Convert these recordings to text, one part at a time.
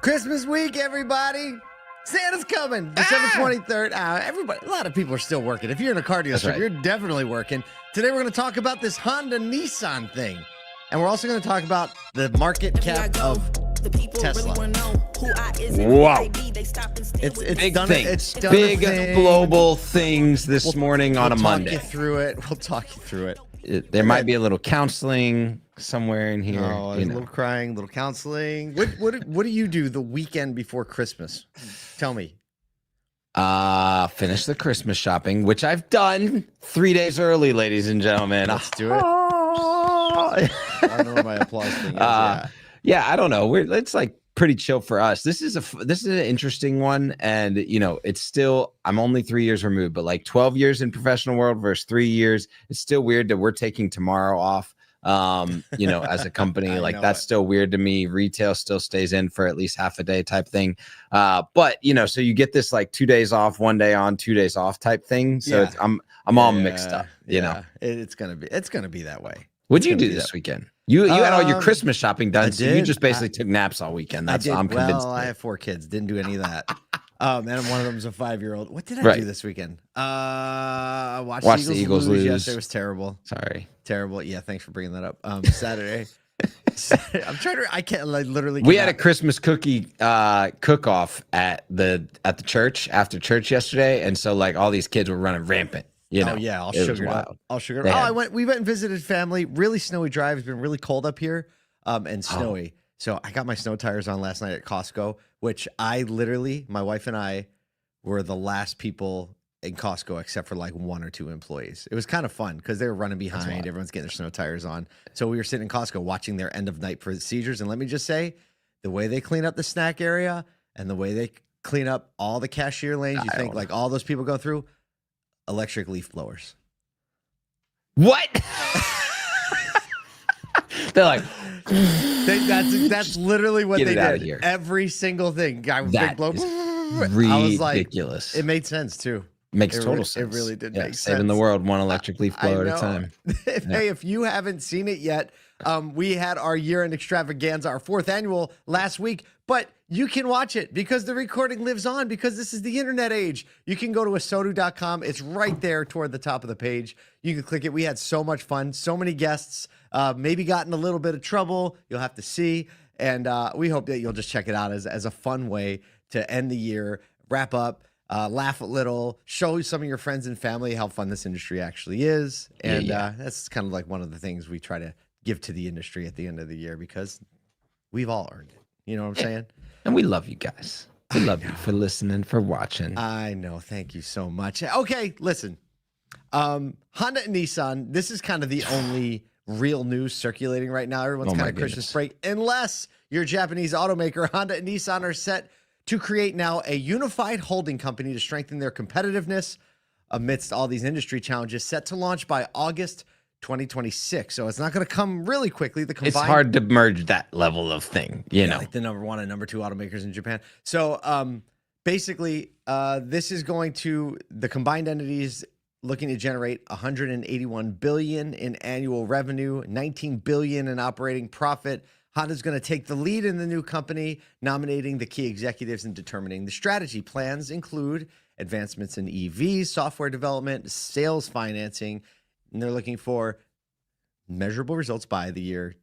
Christmas week, everybody. Santa's coming, December 23rd. Everybody, a lot of people are still working. If you're in a car dealership, you're definitely working. Today, we're going to talk about this Honda-Nissan thing. And we're also going to talk about the market cap of Tesla. Wow. It's Big done, things. it's done Big global things this morning on a Monday. We'll talk you through it. There might be a little counseling somewhere in here. Oh, a little crying, little counseling. What do you do the weekend before Christmas? Tell me. Finish the Christmas shopping, which I've done 3 days early, ladies and gentlemen. Let's do it. I don't know what my applause thing is. Yeah, I don't know. It's like pretty chill for us. This is an interesting one, and it's still. I'm only 3 years removed, but like 12 years in professional world versus 3 years. It's still weird that we're taking tomorrow off. As a company, like that's still weird to me. Retail still stays in for at least half a day type thing. But so you get this like 2 days off, 1 day on, 2 days off type thing. So I'm all mixed up. It's gonna be that way. What'd you do this weekend? You had all your Christmas shopping done, so you just basically took naps all weekend. I'm convinced. Well, I have 4 kids. Didn't do any of that. And one of them is a 5-year-old. What did I do this weekend? Watched the Eagles lose. Yes, it was terrible. Sorry. Terrible. Yeah, thanks for bringing that up. Saturday. I'm trying to. I can't. Literally. We had a Christmas cookie cook-off at the church after church yesterday, and so like all these kids were running rampant. Oh yeah, I'll sugar it up. We went and visited family. Really snowy drive. It's been really cold up here, and snowy. So I got my snow tires on last night at Costco, which my wife and I were the last people in Costco except for like 1 or 2 employees. It was kind of fun because they were running behind. Everyone's getting their snow tires on. So we were sitting in Costco watching their end of night procedures. And let me just say, the way they clean up the snack area and the way they clean up all the cashier lanes, you think like all those people go through electric leaf blowers. What? They're like, that's literally what they did. Here. Every single thing. Guy with big blow. Ridiculous. I was like, it made sense too. Makes total sense. It really did make sense. Saving the world one electric leaf blower at a time. Hey, if you haven't seen it yet, we had our year-end extravaganza, our 4th annual last week, but you can watch it because the recording lives on because this is the internet age. You can go to asodu.com. It's right there toward the top of the page. You can click it. We had so much fun, so many guests, maybe got in a little bit of trouble. You'll have to see. And we hope that you'll just check it out as a fun way to end the year, wrap up, laugh a little, show some of your friends and family how fun this industry actually is. And that's kind of like one of the things we try to give to the industry at the end of the year because we've all earned it. You know what I'm saying? And we love you guys. We love you for listening, for watching. I know. Thank you so much. Okay, listen. Honda and Nissan, this is kind of the only real news circulating right now. Everyone's kind of Christmas break. Unless you're a Japanese automaker, Honda and Nissan are set to create now a unified holding company to strengthen their competitiveness amidst all these industry challenges, set to launch by August 2026. So it's not going to come really quickly. It's hard to merge that level of thing, like the number 1 and number 2 automakers in Japan. So basically, this is the combined entities looking to generate 181 billion in annual revenue, 19 billion in operating profit. Honda's going to take the lead in the new company, nominating the key executives and determining the strategy. Plans include advancements in EVs, software development, sales financing, and they're looking for measurable results by the year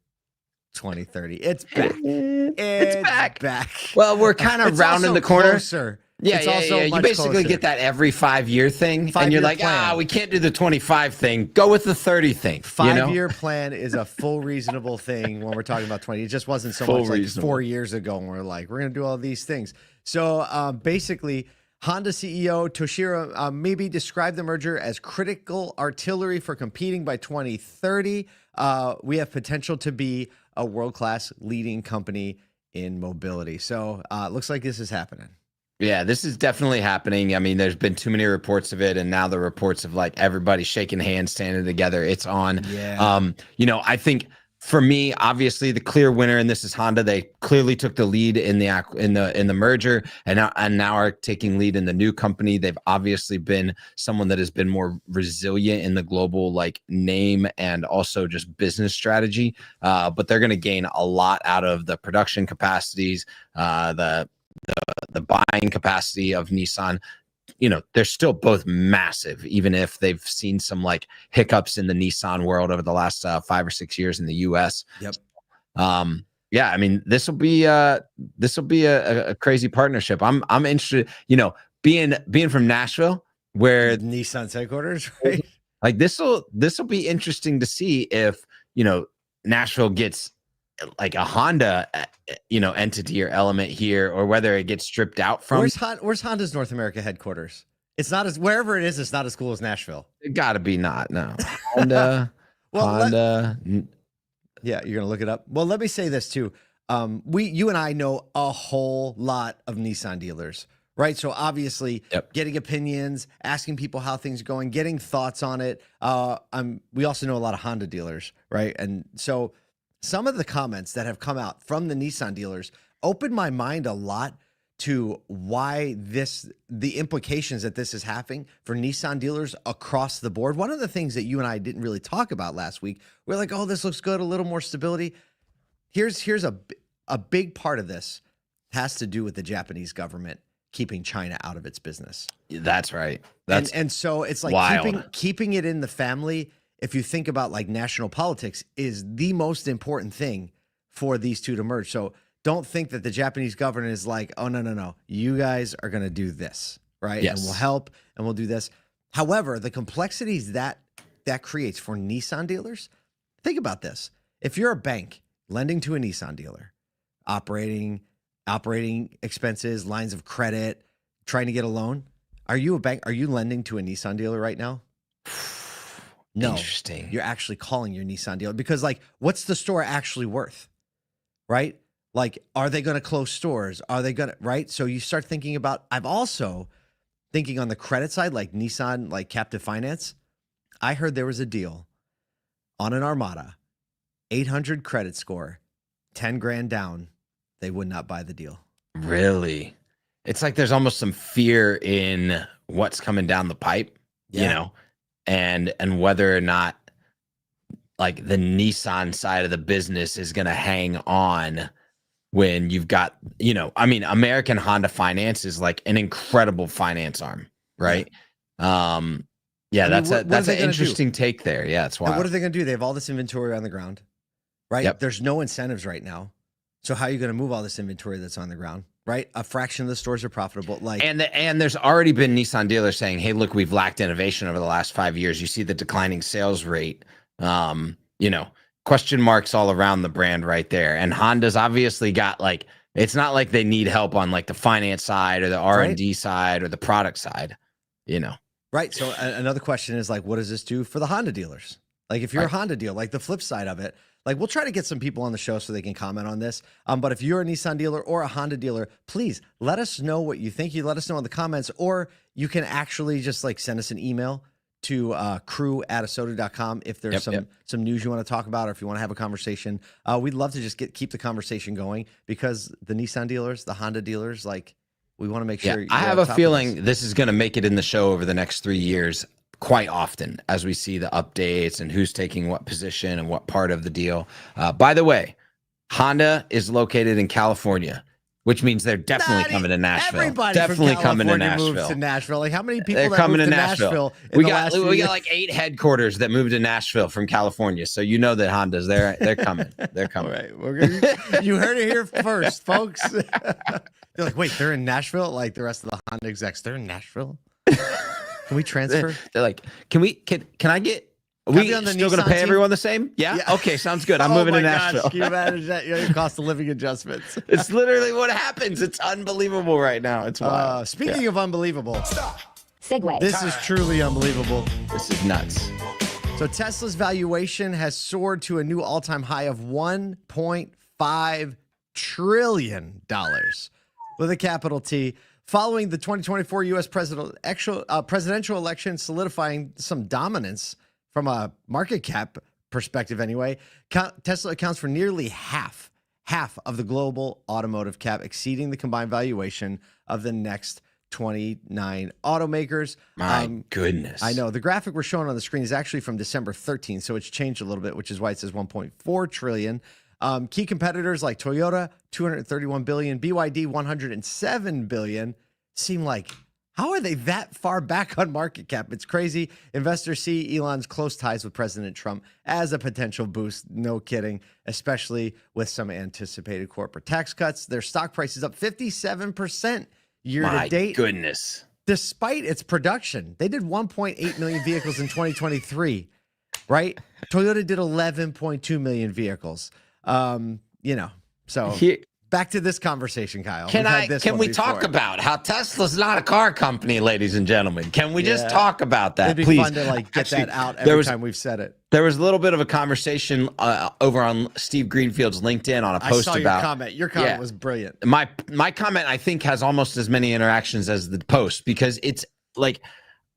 2030. It's back. It's back. Well, we're kind of rounding the corner. Closer. Yeah. You basically get that every 5-year thing, and you're like, we can't do the 25 thing. Go with the 30 thing. 5-year plan is a full reasonable thing when we're talking about 20. It just wasn't so much like 4 years ago when we're like, we're going to do all these things. So basically, Honda CEO Toshihiro Mibe described the merger as critical artillery for competing by 2030. We have potential to be a world-class leading company in mobility. So it looks like this is happening. Yeah, this is definitely happening. I mean, there's been too many reports of it, and now the reports of like everybody shaking hands, standing together. It's on. Yeah. I think for me, obviously the clear winner in this is Honda. They clearly took the lead in the merger, and now are taking lead in the new company. They've obviously been someone that has been more resilient in the global like name and also just business strategy. But they're going to gain a lot out of the production capacities, the buying capacity of Nissan. You know, they're still both massive, even if they've seen some like hiccups in the Nissan world over the last 5 or 6 years in the US. Yep. Yeah, I mean, this will be a crazy partnership. I'm interested, you know, being from Nashville, where Nissan's headquarters, right? Like this will be interesting to see if, you know, Nashville gets like a Honda, you know, entity or element here, or whether it gets stripped out from. Where's Honda's North America headquarters? It's not as wherever it is. It's not as cool as Nashville. It got to be not. No, Honda. Honda. Yeah, you're gonna look it up. Well, let me say this too. You and I know a whole lot of Nissan dealers, right? So obviously, getting opinions, asking people how things are going, getting thoughts on it. We also know a lot of Honda dealers, right? And so some of the comments that have come out from the Nissan dealers opened my mind a lot to why the implications that this is having for Nissan dealers across the board. One of the things that you and I didn't really talk about last week, we're like, oh, this looks good, a little more stability. Here's a big part of this has to do with the Japanese government keeping China out of its business. That's right. And so it's like keeping it in the family. If you think about like national politics, is the most important thing for these two to merge. So don't think that the Japanese government is like, oh, no. You guys are going to do this, right? Yes. And we'll help and we'll do this. However, the complexities that creates for Nissan dealers, think about this. If you're a bank lending to a Nissan dealer, operating expenses, lines of credit, trying to get a loan, are you a bank? Are you lending to a Nissan dealer right now? No. Interesting. You're actually calling your Nissan dealer because, like, what's the store actually worth, right? Like, are they going to close stores? Are they going to, right? So you start thinking about, I'm also thinking on the credit side, like Nissan, like captive finance. I heard there was a deal on an Armada, 800 credit score, 10 grand down. They would not buy the deal. Really? It's like there's almost some fear in what's coming down the pipe, you know, and whether or not like the Nissan side of the business is going to hang on when you've got, you know, I mean, American Honda Finance is like an incredible finance arm, right? Yeah, that's an interesting take there. Yeah, it's wild. And what are they going to do? They have all this inventory on the ground, right? Yep. There's no incentives right now. So how are you going to move all this inventory that's on the ground, right? A fraction of the stores are profitable. Like, and there's already been Nissan dealers saying, hey, look, we've lacked innovation over the last 5 years. You see the declining sales rate, you know, question marks all around the brand right there. And Honda's obviously got like, it's not like they need help on like the finance side or the R&D side or the product side, you know? Right. So another question is like, what does this do for the Honda dealers? Like if you're a Honda dealer, like the flip side of it, like we'll try to get some people on the show so they can comment on this. But if you're a Nissan dealer or a Honda dealer, please let us know what you think. You let us know in the comments, or you can actually just like send us an email to crew@asoda.com if there's some news you want to talk about, or if you want to have a conversation. We'd love to just keep the conversation going, because the Nissan dealers, the Honda dealers, like we want to make sure. I have a feeling this is going to make it in the show over the next 3 years quite often as we see the updates and who's taking what position and what part of the deal. By the way, Honda is located in California, which means they're definitely coming to Nashville. Everybody definitely from coming to California Nashville. moves to Nashville. Like how many people They're that coming moved to to Nashville. in We the got last few years? like 8 headquarters that moved to Nashville from California. So you know that Honda's they're coming. They're coming. All right, you heard it here first, folks. They're like, wait, they're in Nashville? Like the rest of the Honda execs, they're in Nashville? Can we transfer? They're like, can I get? Are we on the still going to Nissan pay team? everyone the same? Yeah? Okay, sounds good. I'm moving to Nashville. Gosh, can you manage that? Your cost of living adjustments. It's literally what happens. It's unbelievable right now. It's wild. Speaking of unbelievable, Segue. this is truly unbelievable. This is nuts. So Tesla's valuation has soared to a new all-time high of $1.5 trillion with a capital T, following the 2024 U.S. presidential election, solidifying some dominance from a market cap perspective anyway, Tesla accounts for nearly half of the global automotive cap, exceeding the combined valuation of the next 29 automakers. My goodness. I know. The graphic we're showing on the screen is actually from December 13th, so it's changed a little bit, which is why it says 1.4 trillion. Key competitors like Toyota, 231 billion, BYD, 107 billion. Seem like, how are they that far back on market cap? It's crazy. Investors see Elon's close ties with President Trump as a potential boost. No kidding, especially with some anticipated corporate tax cuts. Their stock price is up 57% year to date. My goodness. Despite its production. They did 1.8 million vehicles in 2023, right? Toyota did 11.2 million vehicles. So back to this conversation, Kyle. Can we talk about how Tesla's not a car company, ladies and gentlemen? Can we just talk about that, It'd be please? fun to get that out every time we've said it. There was a little bit of a conversation over on Steve Greenfield's LinkedIn on a post I saw about your comment. Your comment was brilliant. My comment, I think, has almost as many interactions as the post, because it's like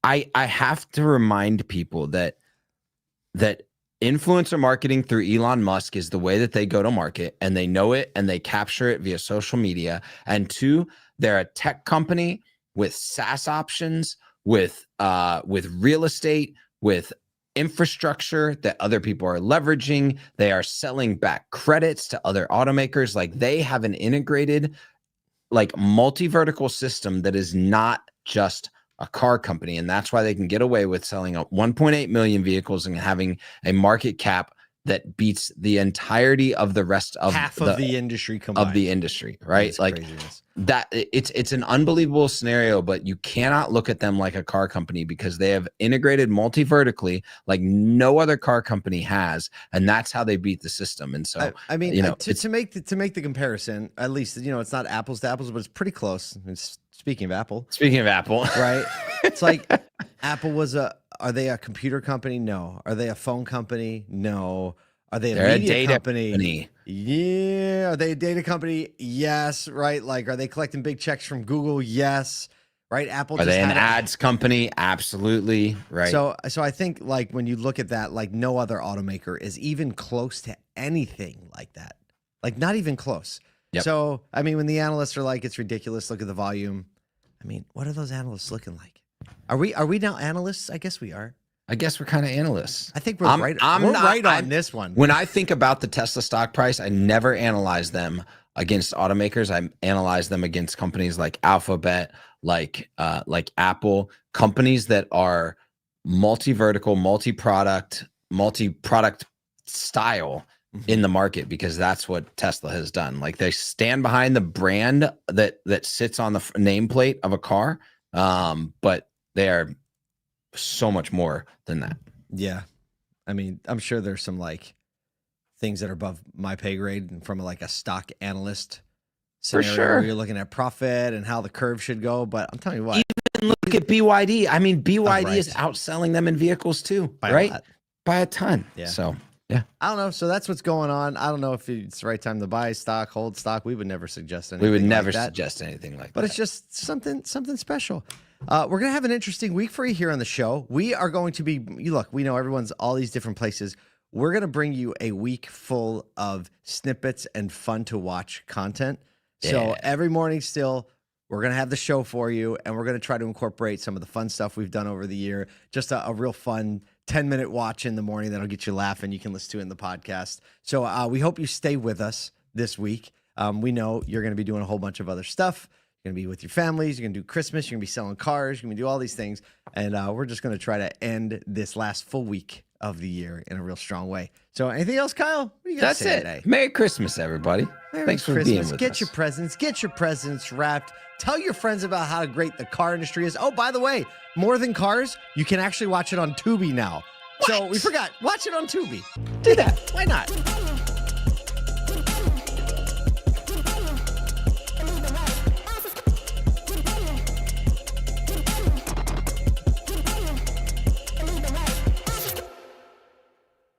I have to remind people that influencer marketing through Elon Musk is the way that they go to market, and they know it, and they capture it via social media. And two, they're a tech company with SaaS options, with real estate, with infrastructure that other people are leveraging. They are selling back credits to other automakers. Like, they have an integrated, like, multi-vertical system that is not just a car company. And that's why they can get away with selling 1.8 million vehicles and having a market cap that beats the entirety of the rest of half of the industry combined. Of the industry, right? That's like craziness. That it's an unbelievable scenario, but you cannot look at them like a car company, because they have integrated multi-vertically like no other car company has, and that's how they beat the system. And so I mean, to make the comparison, at least it's not apples to apples, but it's pretty close. Speaking of Apple, right? It's like Apple are they a computer company? No. Are they a phone company? No. Are they a media company? Yeah. Are they a data company? Yes. Right. Like, are they collecting big checks from Google? Yes. Right. Apple. Are they an ads company? Absolutely. Right. So I think, like, when you look at that, like, no other automaker is even close to anything like that. Like, not even close. Yep. So, I mean, when the analysts are like, it's ridiculous, look at the volume. I mean, what are those analysts looking like? Are we now analysts? I guess we are. I guess we're kind of analysts. I think we're right. We're right on this one. When I think about the Tesla stock price, I never analyze them against automakers. I analyze them against companies like Alphabet, like Apple, companies that are multi-vertical, multi-product style in the market, because that's what Tesla has done. Like, they stand behind the brand that sits on the nameplate of a car, but they are so much more than that. Yeah. I mean, I'm sure there's some like things that are above my pay grade, and from like a stock analyst scenario, for sure, where you're looking at profit and how the curve should go. But I'm telling you what, even look at BYD. I mean, BYD is outselling them in vehicles too, right? By a ton. Yeah. So yeah, I don't know. So that's what's going on. I don't know if it's the right time to buy stock, hold stock. We would never suggest anything. We would never like that. suggest anything like that. But it's just something special. We're going to have an interesting week for you here on the show. We are going to be, look, we know everyone's all these different places. We're going to bring you a week full of snippets and fun to watch content. Yeah. So every morning still, we're going to have the show for you, and we're going to try to incorporate some of the fun stuff we've done over the year. Just a real fun 10-minute watch in the morning that'll get you laughing. You can listen to it in the podcast. So we hope you stay with us this week. We know you're going to be doing a whole bunch of other stuff. You're going to be with your families. You're going to do Christmas. You're going to be selling cars. You're going to do all these things. And we're just going to try to end this last full week of the year in a real strong way. So anything else, Kyle? What do you got to say today? Merry Christmas, everybody. Thanks for being with us. Get your presents wrapped. Tell your friends about how great the car industry is. Oh, by the way, more than cars, you can actually watch it on Tubi now. What? So we forgot. Watch it on Tubi. Do that. Why not?